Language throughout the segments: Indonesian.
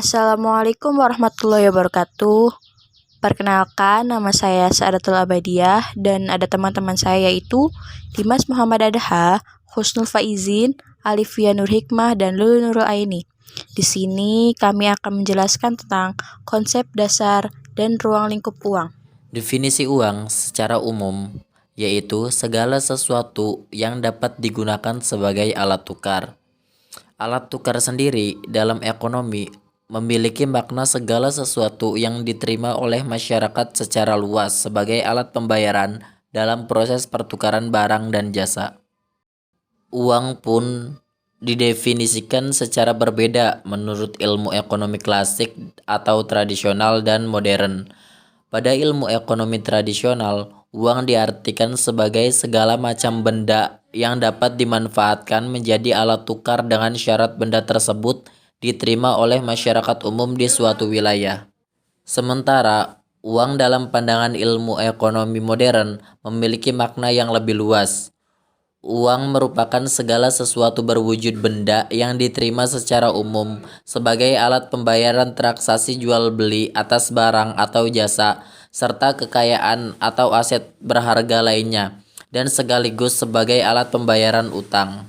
Assalamualaikum warahmatullahi wabarakatuh. Perkenalkan, nama saya Sa'adatul Abadiah dan ada teman-teman saya yaitu Dimas Muhammad Adha, Husnul Faizin, Alifia Nur Hikmah, dan Lulu Nurul Aini. Di sini kami akan menjelaskan tentang konsep dasar dan ruang lingkup uang. Definisi uang secara umum yaitu segala sesuatu yang dapat digunakan sebagai alat tukar. Alat tukar sendiri dalam ekonomi memiliki makna segala sesuatu yang diterima oleh masyarakat secara luas sebagai alat pembayaran dalam proses pertukaran barang dan jasa. Uang pun didefinisikan secara berbeda menurut ilmu ekonomi klasik atau tradisional dan modern. Pada ilmu ekonomi tradisional, uang diartikan sebagai segala macam benda yang dapat dimanfaatkan menjadi alat tukar dengan syarat benda tersebut diterima oleh masyarakat umum di suatu wilayah. Sementara, uang dalam pandangan ilmu ekonomi modern memiliki makna yang lebih luas. Uang merupakan segala sesuatu berwujud benda yang diterima secara umum sebagai alat pembayaran transaksi jual beli atas barang atau jasa, serta kekayaan atau aset berharga lainnya, dan sekaligus sebagai alat pembayaran utang.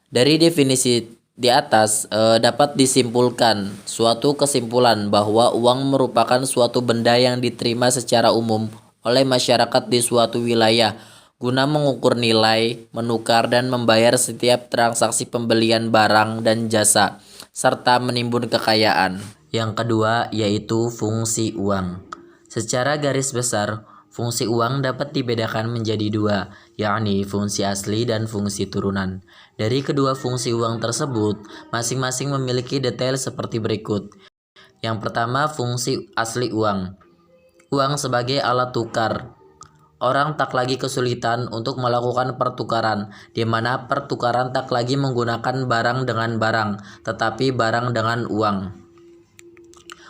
Dari definisi di atas dapat disimpulkan suatu kesimpulan bahwa uang merupakan suatu benda yang diterima secara umum oleh masyarakat di suatu wilayah guna mengukur nilai, menukar dan membayar setiap transaksi pembelian barang dan jasa, serta menimbun kekayaan. Yang kedua yaitu fungsi uang. Secara garis besar, fungsi uang dapat dibedakan menjadi dua, yakni fungsi asli dan fungsi turunan. Dari kedua fungsi uang tersebut, masing-masing memiliki detail seperti berikut. Yang pertama, fungsi asli uang. Uang sebagai alat tukar. Orang tak lagi kesulitan untuk melakukan pertukaran, di mana pertukaran tak lagi menggunakan barang dengan barang, tetapi barang dengan uang.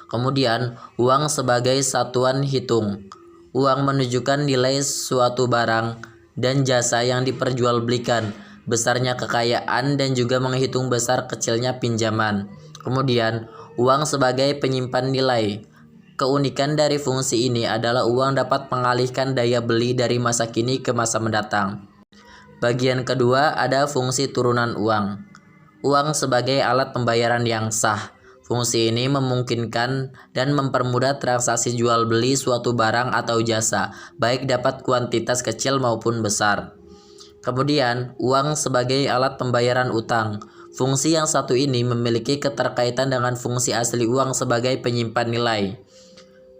Kemudian, uang sebagai satuan hitung. Uang menunjukkan nilai suatu barang dan jasa yang diperjualbelikan, besarnya kekayaan dan juga menghitung besar kecilnya pinjaman. Kemudian, uang sebagai penyimpan nilai. Keunikan dari fungsi ini adalah uang dapat mengalihkan daya beli dari masa kini ke masa mendatang. Bagian kedua ada fungsi turunan uang. Uang sebagai alat pembayaran yang sah. Fungsi ini memungkinkan dan mempermudah transaksi jual beli suatu barang atau jasa, baik dapat kuantitas kecil maupun besar. Kemudian, uang sebagai alat pembayaran utang. Fungsi yang satu ini memiliki keterkaitan dengan fungsi asli uang sebagai penyimpan nilai.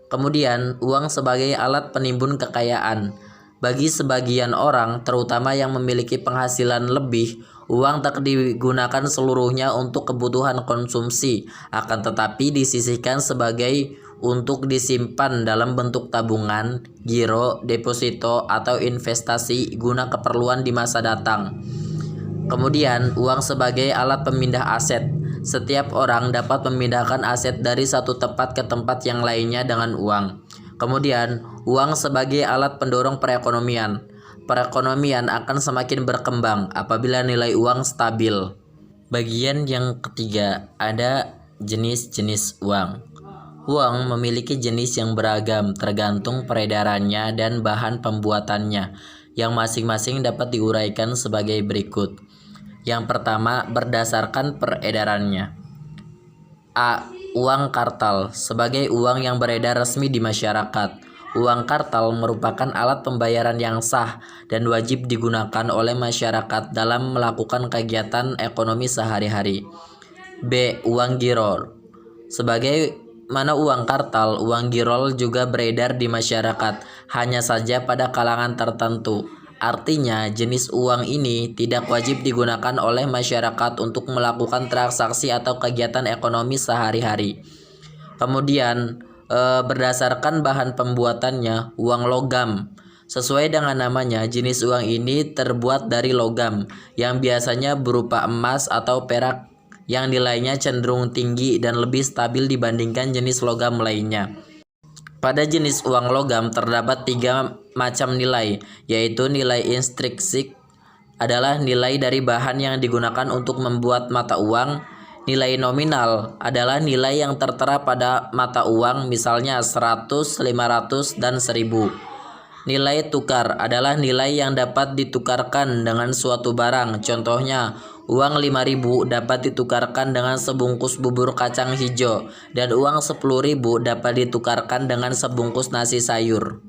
Kemudian, uang sebagai alat penimbun kekayaan. Bagi sebagian orang, terutama yang memiliki penghasilan lebih, uang tak digunakan seluruhnya untuk kebutuhan konsumsi, akan tetapi disisihkan sebagai untuk disimpan dalam bentuk tabungan, giro, deposito, atau investasi guna keperluan di masa datang. Kemudian, uang sebagai alat pemindah aset. Setiap orang dapat memindahkan aset dari satu tempat ke tempat yang lainnya dengan uang. Kemudian, uang sebagai alat pendorong perekonomian. Perekonomian akan semakin berkembang apabila nilai uang stabil. Bagian yang ketiga, ada jenis-jenis uang. Uang memiliki jenis yang beragam tergantung peredarannya dan bahan pembuatannya, yang masing-masing dapat diuraikan sebagai berikut. Yang pertama, berdasarkan peredarannya. A. Uang kartal sebagai uang yang beredar resmi di masyarakat. Uang kartal merupakan alat pembayaran yang sah dan wajib digunakan oleh masyarakat dalam melakukan kegiatan ekonomi sehari-hari. B. Uang girol. Sebagai mana uang kartal, uang girol juga beredar di masyarakat, hanya saja pada kalangan tertentu. Artinya, jenis uang ini tidak wajib digunakan oleh masyarakat untuk melakukan transaksi atau kegiatan ekonomi sehari-hari. Kemudian, berdasarkan bahan pembuatannya, uang logam. Sesuai dengan namanya, jenis uang ini terbuat dari logam, yang biasanya berupa emas atau perak, yang nilainya cenderung tinggi dan lebih stabil dibandingkan jenis logam lainnya. Pada jenis uang logam terdapat 3 macam nilai, yaitu nilai intrinsik adalah nilai dari bahan yang digunakan untuk membuat mata uang, Nilai nominal adalah nilai yang tertera pada mata uang, misalnya 100, 500, dan 1000. Nilai tukar adalah nilai yang dapat ditukarkan dengan suatu barang. Contohnya, uang 5.000 dapat ditukarkan dengan sebungkus bubur kacang hijau dan uang 10.000 dapat ditukarkan dengan sebungkus nasi sayur.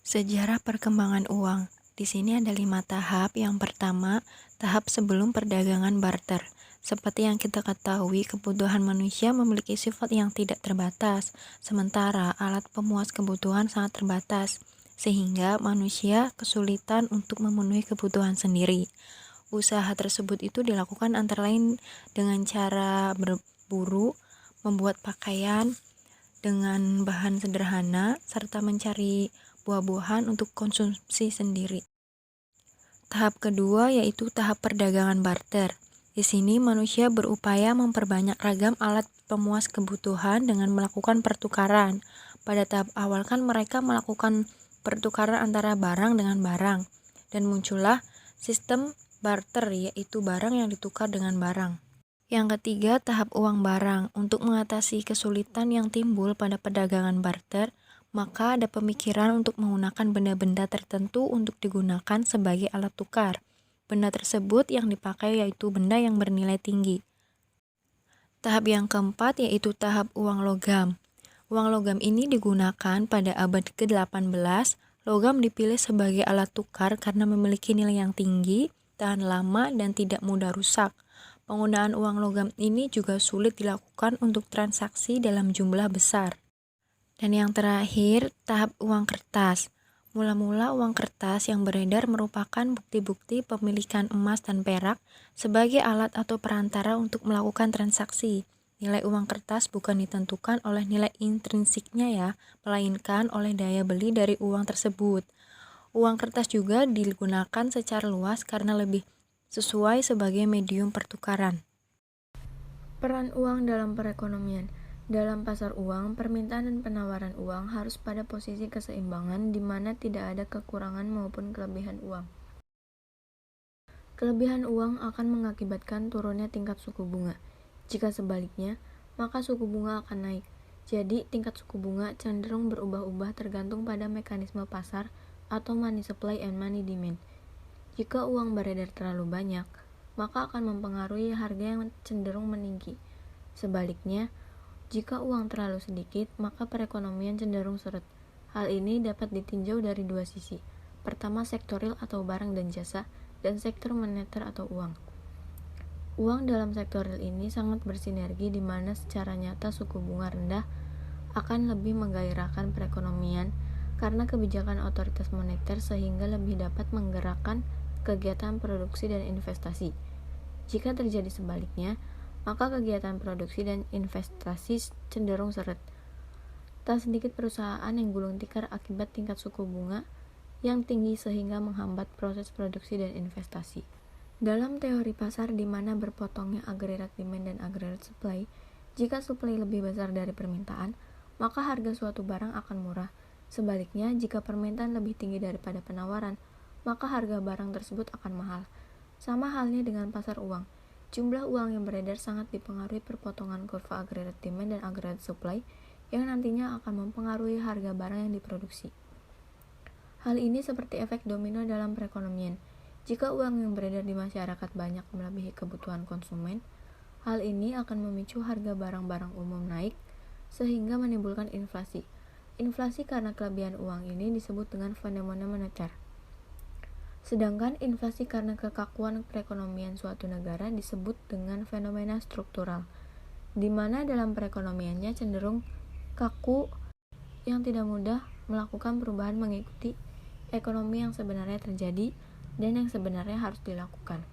Sejarah perkembangan uang. Di sini ada 5 tahap. Yang pertama, tahap sebelum perdagangan barter. Seperti yang kita ketahui, kebutuhan manusia memiliki sifat yang tidak terbatas, sementara alat pemuas kebutuhan sangat terbatas, sehingga manusia kesulitan untuk memenuhi kebutuhan sendiri. Usaha tersebut itu dilakukan antara lain dengan cara berburu, membuat pakaian dengan bahan sederhana, serta mencari buah-buahan untuk konsumsi sendiri. Tahap kedua yaitu tahap perdagangan barter. Di sini manusia berupaya memperbanyak ragam alat pemuas kebutuhan dengan melakukan pertukaran. Pada tahap awal kan mereka melakukan pertukaran antara barang dengan barang, dan muncullah sistem barter, yaitu barang yang ditukar dengan barang. Yang ketiga, tahap uang barang. Untuk mengatasi kesulitan yang timbul pada perdagangan barter, maka ada pemikiran untuk menggunakan benda-benda tertentu untuk digunakan sebagai alat tukar. Benda tersebut yang dipakai yaitu benda yang bernilai tinggi. Tahap yang keempat yaitu tahap uang logam. Uang logam ini digunakan pada abad ke-18. Logam dipilih sebagai alat tukar karena memiliki nilai yang tinggi, tahan lama, dan tidak mudah rusak. Penggunaan uang logam ini juga sulit dilakukan untuk transaksi dalam jumlah besar. Dan yang terakhir, tahap uang kertas. Mula-mula uang kertas yang beredar merupakan bukti-bukti pemilikan emas dan perak sebagai alat atau perantara untuk melakukan transaksi. Nilai uang kertas bukan ditentukan oleh nilai intrinsiknya ya, melainkan oleh daya beli dari uang tersebut. Uang kertas juga digunakan secara luas karena lebih sesuai sebagai medium pertukaran. Peran uang dalam perekonomian. Dalam pasar uang, permintaan dan penawaran uang harus pada posisi keseimbangan di mana tidak ada kekurangan maupun kelebihan uang. Kelebihan uang akan mengakibatkan turunnya tingkat suku bunga. Jika sebaliknya, maka suku bunga akan naik. Jadi, tingkat suku bunga cenderung berubah-ubah tergantung pada mekanisme pasar atau money supply and money demand. Jika uang beredar terlalu banyak, maka akan mempengaruhi harga yang cenderung meninggi. Sebaliknya, jika uang terlalu sedikit, maka perekonomian cenderung seret. Hal ini dapat ditinjau dari dua sisi. Pertama, sektoril atau barang dan jasa, dan sektor moneter atau uang. Uang dalam sektoril ini sangat bersinergi di mana secara nyata suku bunga rendah akan lebih menggairahkan perekonomian karena kebijakan otoritas moneter sehingga lebih dapat menggerakkan kegiatan produksi dan investasi. Jika terjadi sebaliknya, maka kegiatan produksi dan investasi cenderung seret. Tak sedikit perusahaan yang gulung tikar akibat tingkat suku bunga yang tinggi sehingga menghambat proses produksi dan investasi. Dalam teori pasar di mana berpotongnya aggregate demand dan aggregate supply, jika supply lebih besar dari permintaan, maka harga suatu barang akan murah. Sebaliknya, jika permintaan lebih tinggi daripada penawaran, maka harga barang tersebut akan mahal. Sama halnya dengan pasar uang. Jumlah uang yang beredar sangat dipengaruhi perpotongan kurva aggregate demand dan aggregate supply yang nantinya akan mempengaruhi harga barang yang diproduksi. Hal ini seperti efek domino dalam perekonomian. Jika uang yang beredar di masyarakat banyak melebihi kebutuhan konsumen, hal ini akan memicu harga barang-barang umum naik sehingga menimbulkan inflasi. Inflasi karena kelebihan uang ini disebut dengan fenomena moneter. Sedangkan inflasi karena kekakuan perekonomian suatu negara disebut dengan fenomena struktural, di mana dalam perekonomiannya cenderung kaku yang tidak mudah melakukan perubahan mengikuti ekonomi yang sebenarnya terjadi dan yang sebenarnya harus dilakukan.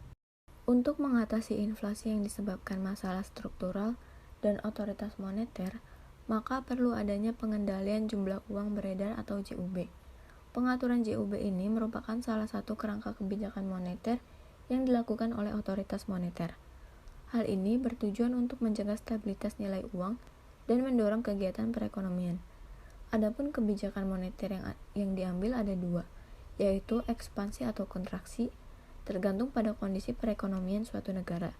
Untuk mengatasi inflasi yang disebabkan masalah struktural dan otoritas moneter, maka perlu adanya pengendalian jumlah uang beredar atau JUB. Pengaturan JUB ini merupakan salah satu kerangka kebijakan moneter yang dilakukan oleh otoritas moneter. Hal ini bertujuan untuk menjaga stabilitas nilai uang dan mendorong kegiatan perekonomian. Adapun kebijakan moneter yang diambil ada dua, yaitu ekspansi atau kontraksi, tergantung pada kondisi perekonomian suatu negara.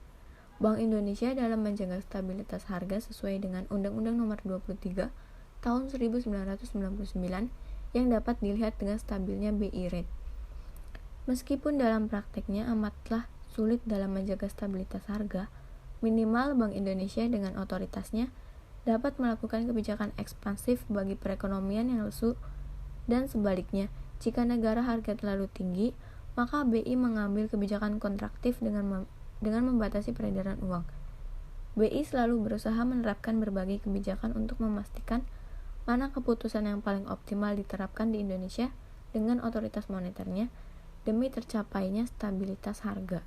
Bank Indonesia dalam menjaga stabilitas harga sesuai dengan Undang-Undang Nomor 23 Tahun 1999 yang dapat dilihat dengan stabilnya BI rate. Meskipun dalam prakteknya amatlah sulit dalam menjaga stabilitas harga, minimal Bank Indonesia dengan otoritasnya dapat melakukan kebijakan ekspansif bagi perekonomian yang lesu, dan sebaliknya, jika negara harga terlalu tinggi, maka BI mengambil kebijakan kontraktif dengan membatasi peredaran uang. BI selalu berusaha menerapkan berbagai kebijakan untuk memastikan mana keputusan yang paling optimal diterapkan di Indonesia dengan otoritas moneternya demi tercapainya stabilitas harga.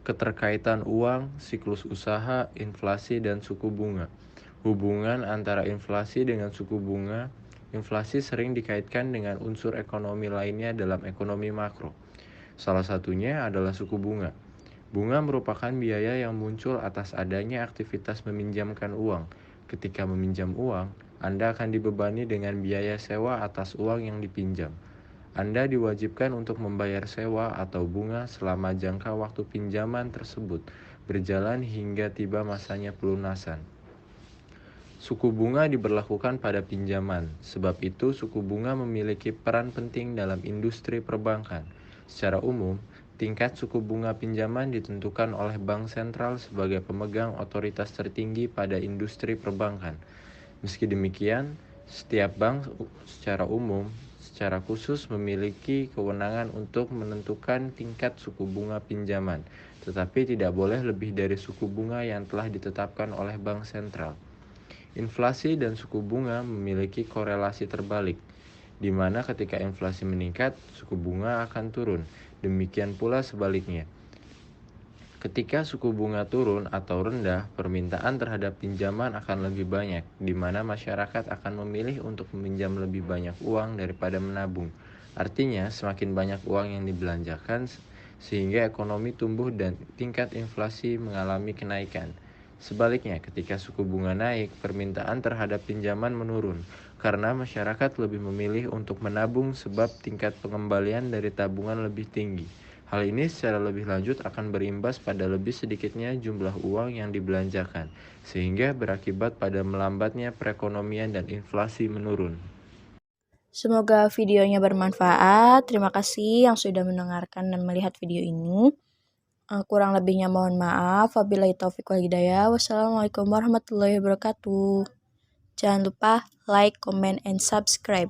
Keterkaitan uang, siklus usaha, inflasi, dan suku bunga. Hubungan antara inflasi dengan suku bunga. Inflasi sering dikaitkan dengan unsur ekonomi lainnya dalam ekonomi makro. Salah satunya adalah suku bunga. Bunga merupakan biaya yang muncul atas adanya aktivitas meminjamkan uang. Ketika meminjam uang, Anda akan dibebani dengan biaya sewa atas uang yang dipinjam. Anda diwajibkan untuk membayar sewa atau bunga selama jangka waktu pinjaman tersebut berjalan hingga tiba masanya pelunasan. Suku bunga diberlakukan pada pinjaman, sebab itu suku bunga memiliki peran penting dalam industri perbankan. Secara umum, tingkat suku bunga pinjaman ditentukan oleh bank sentral sebagai pemegang otoritas tertinggi pada industri perbankan. Meski demikian, setiap bank secara umum secara khusus memiliki kewenangan untuk menentukan tingkat suku bunga pinjaman, tetapi tidak boleh lebih dari suku bunga yang telah ditetapkan oleh bank sentral. Inflasi dan suku bunga memiliki korelasi terbalik, di mana ketika inflasi meningkat, suku bunga akan turun. Demikian pula sebaliknya. Ketika suku bunga turun atau rendah, permintaan terhadap pinjaman akan lebih banyak, di mana masyarakat akan memilih untuk meminjam lebih banyak uang daripada menabung. Artinya, semakin banyak uang yang dibelanjakan, sehingga ekonomi tumbuh dan tingkat inflasi mengalami kenaikan. Sebaliknya, ketika suku bunga naik, permintaan terhadap pinjaman menurun, karena masyarakat lebih memilih untuk menabung sebab tingkat pengembalian dari tabungan lebih tinggi. Hal ini secara lebih lanjut akan berimbas pada lebih sedikitnya jumlah uang yang dibelanjakan, sehingga berakibat pada melambatnya perekonomian dan inflasi menurun. Semoga videonya bermanfaat. Terima kasih yang sudah mendengarkan dan melihat video ini. Kurang lebihnya mohon maaf. Wabillahi taufiq wal hidayah. Wassalamualaikum warahmatullahi wabarakatuh. Jangan lupa like, comment, and subscribe.